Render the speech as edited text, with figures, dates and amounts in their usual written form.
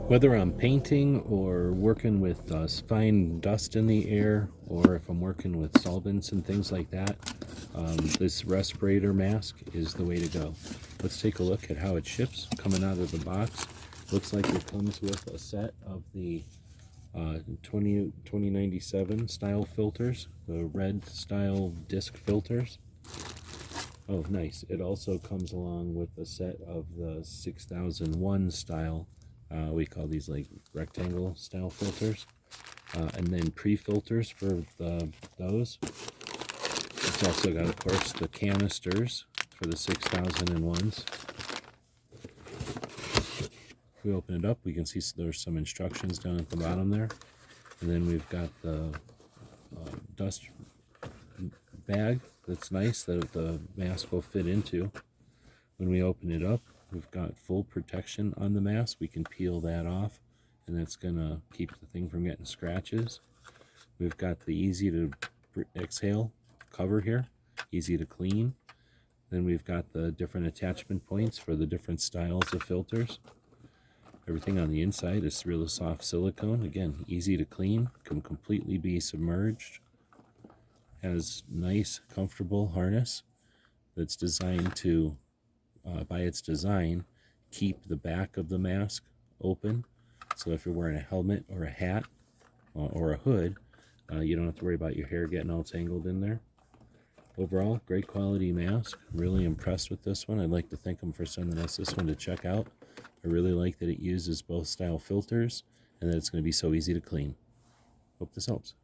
Whether I'm painting or working with fine dust in the air, or if I'm working with solvents and things like that, this respirator mask is the way to go. Let's take a look at how it ships coming out of the box. Looks like it comes with a set of the 2097 style filters, the red style disc filters. Oh, nice. It also comes along with a set of the 6001 style, we call these like rectangle style filters, and then pre-filters for those. It's also got, of course, the canisters for the 6001s. If we open it up, we can see there's some instructions down at the bottom there. And then we've got the dust bag that's nice that the mask will fit into. When we open it up, we've got full protection on the mask. We can peel that off, and that's going to keep the thing from getting scratches. We've got the easy to exhale cover here, easy to clean. Then we've got the different attachment points for the different styles of filters. Everything on the inside is really soft silicone. Again, easy to clean, can completely be submerged. Has nice, comfortable harness that's designed to, by its design, keep the back of the mask open. So if you're wearing a helmet or a hat or a hood, you don't have to worry about your hair getting all tangled in there. Overall, great quality mask. Really impressed with this one. I'd like to thank them for sending us this one to check out. I really like that it uses both style filters and that it's going to be so easy to clean. Hope this helps.